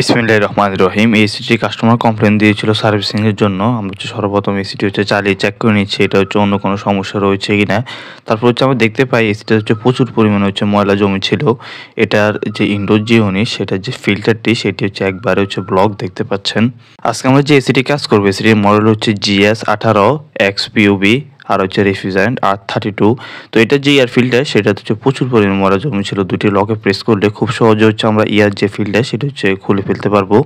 বিসমিল্লাহির রহমানির রহিম। এই এসিটি কাস্টমার কমপ্লেন দিয়েছিল সার্ভিসিং এর জন্য। আমরা সর্বপ্রথম এসিটি চালিয়ে চেক করে নিচ্ছি এটা অন্য কোনো সমস্যা রয়েছে কিনা। তারপর আমরা দেখতে পাই এসিটা প্রচুর পরিমাণে ময়লা জমে ছিল। এটার যে ইনডোর যে ইউনিট সেটার যে ফিল্টারটি সেটি একবারে ব্লক দেখতে পাচ্ছেন। আজকে আমরা যে এসিটি কাজ করবো এসিটির মডেল GS18 XPUB আর রেফ্রিজারেন্ট R32। তো এটা যে এয়ার ফিল্টার সেটা প্রচুর পরিমাণে ময়লা জমে ছিল। দুটি লকে প্রেস করলে খুব সহজে আমরা এয়ার যে ফিল্টার সেটা খুলে ফেলতে পারবো।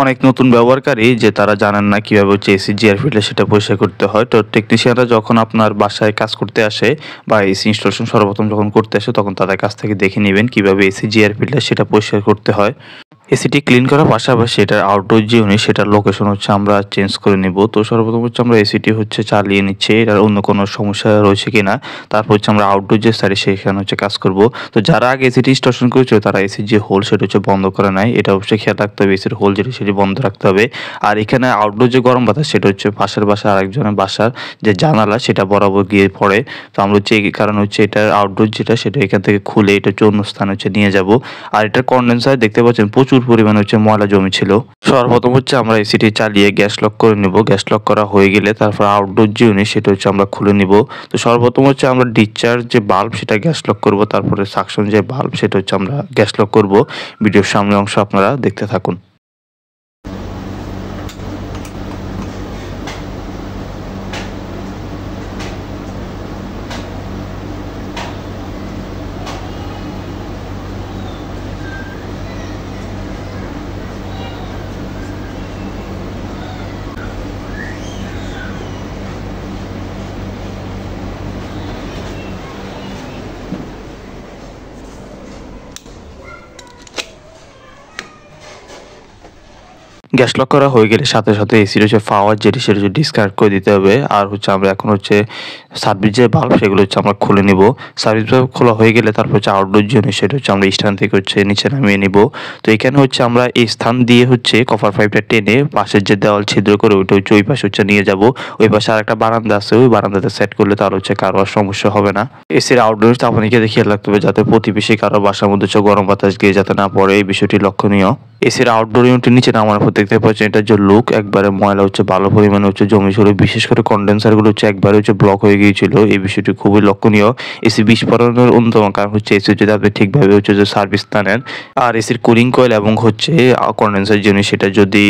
অনেক নতুন ব্যবহারকারী যে তারা জানেন না কিভাবে এসি যে এয়ার ফিল্টার সেটা পরিষ্কার করতে হয়। তো টেকনিশিয়ানরা যখন আপনার বাসায় কাজ করতে আসে বা এসি ইনস্টলেশন সর্বপ্রথম যখন করতে আসে তখন তাদের কাছ থেকে দেখে নেবেন কিভাবে এসি যে এয়ার ফিল্টার সেটা পরিষ্কার করতে হয়। এসিটি ক্লিন করার পাশাপাশি এটার আউটডোর যে ইউনিট সেটার লোকেশন আমরা চেঞ্জ করে নেব। তো সর্বপ্রথম আমরা এসিটি চালিয়ে নিচ্ছি, এটার অন্য কোনো সমস্যা রয়েছে কিনা। তারপর আমরা আউটডোর যে সাইড সেখানে কাজ করব। তো যারা আগে এসিটি ইনস্টলেশন করেছিল তারা এসির যে হোল সেটা বন্ধ করে নাই, এটা অবশ্যই খেয়াল রাখতে হবে। এসির হোল যেটি সেটি বন্ধ রাখতে হবে। আর এখানে আউটডোর যে গরম বাতাস সেটা পাশের বাসা আরেকজনের বাসার যে জানালা সেটা বরাবর গিয়ে পড়ে। তো আমরা এই কারণে এটার আউটডোর যেটা সেটা এখান থেকে খুলে এটা অন্য স্থানে নিয়ে যাব। আর এটার কন্ডেন্সার দেখতে পাচ্ছেন প্রচুর পরিমাণে ময়লা জমে ছিল। সর্বপ্রথম আমরা এসিটি চালিয়ে গ্যাস লক করে নিব। গ্যাস লক করা হয়ে গেলে তারপর আউটডোর যে ইউনিট সেটা আমরা খুলে নিব। তো সর্বপ্রথম আমরা ডিসচার্জ যে বাল্ব সেটা গ্যাস লক করব, তারপরে সাকশন যে বাল্ব সেটা আমরা গ্যাস লক করব। ভিডিওর সামনের অংশ আপনারা দেখতে থাকুন। গ্যাস লক করা হয়ে গেলে সাথে সাথে এসির পাওয়ার যেটি সেটা ডিসকানেক্ট করে দিতে হবে। আর আমরা এখন সার্ভিস যে বাল্ব সেগুলো আমরা খুলে নিব। সার্ভিস বাল্ব খোলা হয়ে গেলে তারপর আউটডোর জন্য সেটা আমরা স্থান থেকে নিচে নামিয়ে নিব। তো এখানে আমরা এই স্থান দিয়ে কপার পাইপটা টেনে পাশের যে দেওয়াল ছিদ্র করে ওইটা ওই পাশে নিয়ে যাব। ওই পাশে আর একটা বারান্দা আছে, ওই বারান্দাতে সেট করলে তার কারো আর সমস্যা হবে না। এসির আউটডোর তাপমাত্রা দেখে খেয়াল রাখতে হবে যাতে প্রতিবেশী কারো বাসার মধ্যে গরম বাতাস গিয়ে যাতে না পড়ে, এই বিষয়টি লক্ষণীয়। এসির আউটডোর ইউনিটের নিচে নামার পর দেখতে পাচ্ছেন এটা যে লুক একবারে ময়লা ভালো পরিমাণে জমে ছিল। বিশেষ করে কন্ডেন্সার গুলো একবারে ব্লক হয়ে গিয়েছিল, এই বিষয়টি খুবই লক্ষণীয়। এসি বিস্ফোরণের অন্যতম কারণ এসি যদি আপনি ঠিকভাবে যে সার্ভিস না নেন। আর এসির কুলিং কয়েল এবং কন্ডেন্সার জিনিস সেটা যদি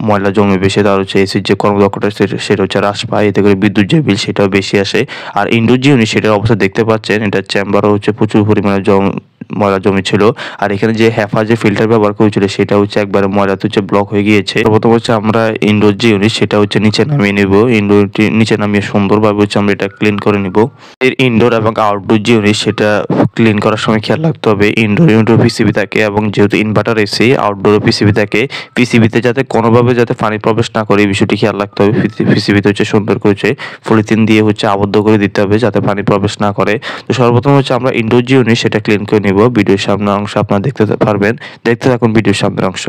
ময়লা জমে বেশি তার এসির যে কর্মদক্ষতা সেটা হ্রাস পায়, এতে করে বিদ্যুৎ যে বিল সেটাও বেশি আসে। আর ইনডোর যে ইউনিট সেটার অবস্থা দেখতে পাচ্ছেন এটা চেম্বারও প্রচুর পরিমাণে ময়লা জমে ছিল। আর এখানে যে হেফা যে ফিল্টার ব্যবহার করেছিল সেটা একবারে ময়লাতে ব্লক হয়ে গিয়েছে। প্রথম আমরা ইনডোর যে ইউনিট সেটা নিচে নামিয়ে নিব। ইনডোরটি নিচে নামিয়ে সুন্দরভাবে আমরা এটা ক্লিন করে নিব। এর ইনডোর এবং আউটডোর যে ইউনিট সেটা ক্লিন করার সময় খেয়াল রাখতে হবে ইনডোর ইউনিটের পিসিবি থাকে এবং যেহেতু ইনভার্টার এসি আউটডোর পিসিবি থাকে, পিসিবিতে যাতে কোনোভাবে যাতে পানি প্রবেশ না করে এই বিষয়টি খেয়াল রাখতে হবে। পিসিবিতে সুন্দর করে পলিথিন দিয়ে আবদ্ধ করে দিতে হবে যাতে পানি প্রবেশ না করে। তো সর্বপ্রথম আমরা ইনডোর যে ইউনিট সেটা ক্লিন করে নিব। ভিডিওর সামনের অংশ আপনারা দেখতে পারবেন, দেখতে থাকুন ভিডিওর সামনের অংশ।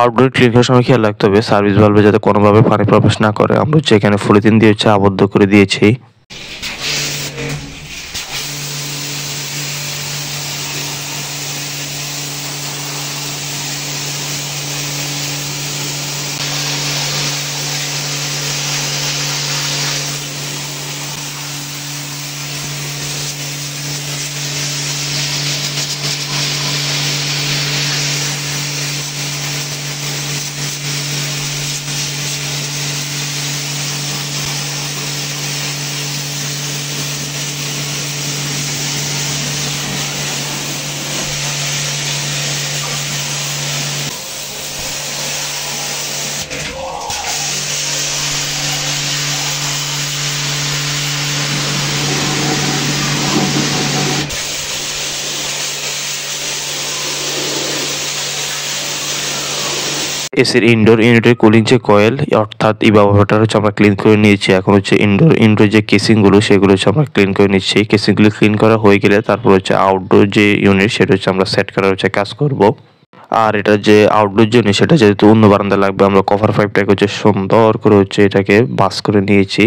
আউটডোর ক্লিন করার সময় খেয়াল রাখতে হবে সার্ভিস ভালভে যাতে কোনোভাবে পানি প্রবেশ না করে। আমরা এখানে পলিথিন দিয়ে আবদ্ধ করে দিয়েছি। এসির ইনডোর ইউনিটের কুলিং যে কয়েল অর্থাৎ ইভাপোরেটর হচ্ছে আমরা ক্লিন করে নিয়েছি। এখন হচ্ছে ইনডোর যে কেসিংগুলো সেগুলো হচ্ছে আমরা ক্লিন করে নিচ্ছি। কেসিংগুলো ক্লিন করা হয়ে গেলে তারপর হচ্ছে আউটডোর যে ইউনিট সেটা হচ্ছে আমরা সেট করার হচ্ছে কাজ করব। আর এটা যে আউটডোর যে ইউনিট সেটা যেহেতু অন্য বারান্দা লাগবে, আমরা কভার পাইপটাকে হচ্ছে সুন্দর করে হচ্ছে এটাকে বাস করে নিয়েছি।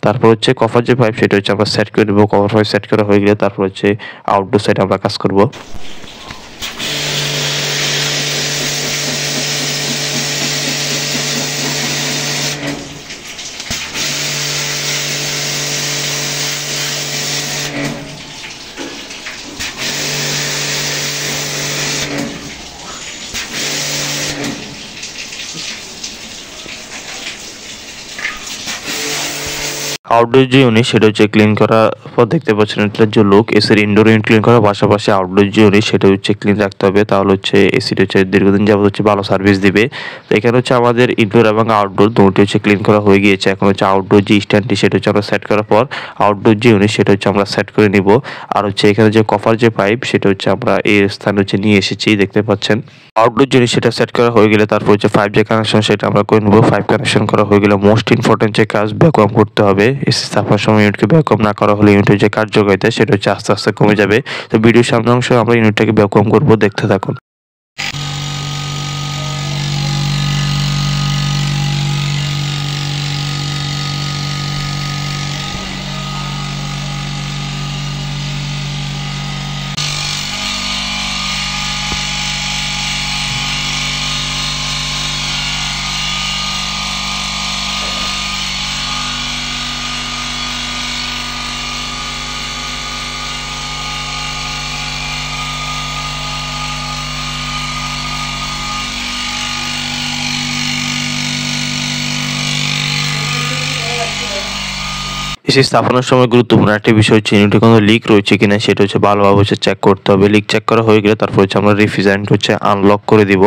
তারপর হচ্ছে কভার যে পাইপ সেটা হচ্ছে আমরা সেট করে দেবো। কভার পাইপ সেট করা হয়ে গেলে তারপর হচ্ছে আউটডোর সাইডে আমরা কাজ করব। আউটডোর যে ইউনিট সেটা হচ্ছে ক্লিন করার পর দেখতে পাচ্ছেন এটার যে লুক। এসির ইনডোর ইউনিট ক্লিন করার পাশাপাশি আউটডোর যে ইউনিট সেটা হচ্ছে ক্লিন রাখতে হবে, তাহলে হচ্ছে এসিটা হচ্ছে দীর্ঘদিন যাবত হচ্ছে ভালো সার্ভিস দিবে। তো এখানে হচ্ছে আমাদের ইনডোর এবং আউটডোর দুটি হচ্ছে ক্লিন করা হয়ে গিয়েছে। এখন হচ্ছে আউটডোর যে স্ট্যান্ডটি সেটা হচ্ছে আমরা সেট করার পর আউটডোর যে ইউনিট সেটা হচ্ছে আমরা সেট করে নিব। আর হচ্ছে এখানে যে কভার যে পাইপ সেটা হচ্ছে আমরা এই স্থানে হচ্ছে নিয়ে এসেছি দেখতে পাচ্ছেন। আউটডোর জিনিস সেটা সেট করা হয়ে গেলে তারপর হচ্ছে 5G কানেকশন সেটা আমরা করে নেব। 5 কানেকশন করা হয়ে গেলে মোস্ট ইম্পর্টেন্ট যে কাজ ভ্যাকুয়াম করতে হবে। এসি স্থাপনের সময় ইউনিটকে ভ্যাকুয়াম না করা হলে ইউনিটের যে কার্যকারিতা সেটা হচ্ছে আস্তে আস্তে কমে যাবে। তো ভিডিওর সামনের অংশে আমরা ইউনিটটাকে ভ্যাকুয়াম করব, দেখতে থাকুন। এসি স্থাপনের সময় গুরুত্বপূর্ণ একটা বিষয় হচ্ছে ইউনিটে কোনো লিক রয়েছে কিনা সেটা হচ্ছে ভালোভাবে হচ্ছে চেক করতে হবে। লিক চেক করা হয়ে গেলে তারপর হচ্ছে আমরা রেফ্রিজারেন্ট হচ্ছে আনলক করে দিব।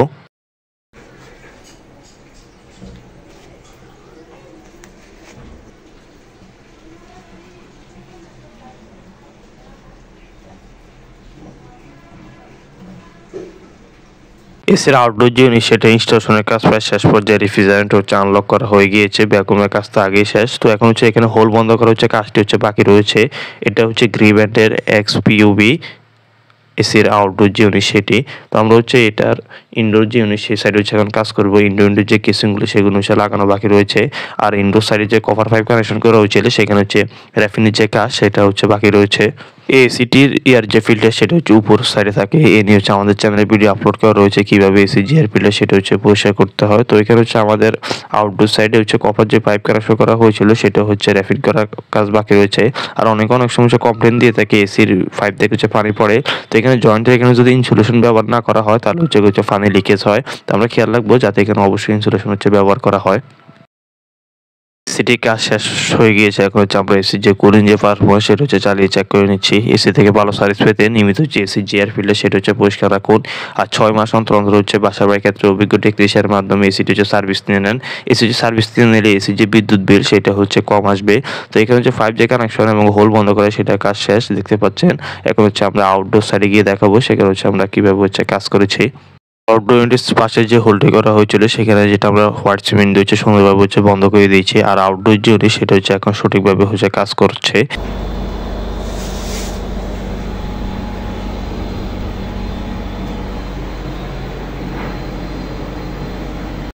এসির আউটডোর যে ইউনিট সেটা ইনস্টলেশনের কাজ প্রায় শেষ পর্যায়ে। রেফ্রিজারেন্ট হচ্ছে আনলক করা হয়ে গিয়েছে, ভ্যাকুমের কাজ তো আগেই শেষ। তো এখন হচ্ছে এখানে হোল বন্ধ করা হচ্ছে কাজটি হচ্ছে বাকি রয়েছে। এটা হচ্ছে গ্রিব্যান্ডের XPUV এসির আউটডোর যে ইউনিট সেটি। তো আমরা হচ্ছে এটার ইনডোর যে ইউনিট সেই সাইডে হচ্ছে এখন কাজ করবো। ইনডোর যে কেসিংগুলো সেগুলো হচ্ছে লাগানো বাকি রয়েছে। আর ইনডোর সাইডে যে কভার পাইপ কানেকশন করা হয়েছিল সেখানে হচ্ছে র্যাফিনের যে কাজ সেটা হচ্ছে বাকি রয়েছে। এই এসিটির এয়ার যে ফিল্টার সেটা হচ্ছে উপর সাইডে থাকে। এ নিয়ে হচ্ছে আমাদের চ্যানেলে ভিডিও আপলোড করা রয়েছে কিভাবে এসি যে এয়ার ফিল্টার সেটা হচ্ছে পরিষ্কার করতে হয়। তো এখানে হচ্ছে আমাদের আউটডোর সাইডে হচ্ছে কপার যে পাইপ কানেকশন করা হয়েছিল সেটা হচ্ছে র্যাফিন করার কাজ বাকি রয়েছে। আর অনেক সময় কমপ্লেন দিয়ে থাকে এসির পাইপ থেকে হচ্ছে পানি পড়ে। তো এখানে জয়েন্টের এখানে যদি ইনসুলেশন ব্যবহার না করা হয় তাহলে হচ্ছে পানি লিকেজ হয়। তো আমরা খেয়াল রাখবো যাতে এখানে অবশ্যই ইনসুলেশন হচ্ছে ব্যবহার করা হয়। এসিটি কাজ শেষ হয়ে গিয়েছে। এখন হচ্ছে আমরা এসির যে কুলিং যে পারফরমেন্স সেটা হচ্ছে চালিয়ে চেক করে নিচ্ছি। এসি থেকে ভালো সার্ভিস পেতে নিয়মিত হচ্ছে এসির যে এয়ার ফিল্টার সেটা হচ্ছে পরিষ্কার রাখুন। আর 6 মাস অন্তর অন্তর হচ্ছে বাসা বাড়ির ক্ষেত্রে অভিজ্ঞ টেকনিশিয়ানের মাধ্যমে এসিটি হচ্ছে সার্ভিস নিয়ে নেন। এসি যে সার্ভিস নিয়ে নিলে এসির যে বিদ্যুৎ বিল সেটা হচ্ছে কম আসবে। তো এখানে হচ্ছে 5G কানেকশন এবং হোল বন্ধ করে সেটা কাজ শেষ দেখতে পাচ্ছেন। এখন হচ্ছে আমরা আউটডোর সাইডে গিয়ে দেখাবো সেখানে হচ্ছে আমরা কিভাবে হচ্ছে কাজ করেছি। আউটডোর ইউনিটের পাশে যে হোলটি করা হয়েছিল সেখানে যেটা আমরা হোয়াইট সিমেন্ট দিয়ে হচ্ছে সুন্দরভাবে হচ্ছে বন্ধ করে দিয়েছি। আর আউটডোর যে ইউনিট সেটা হচ্ছে এখন সঠিকভাবে হচ্ছে কাজ করছে।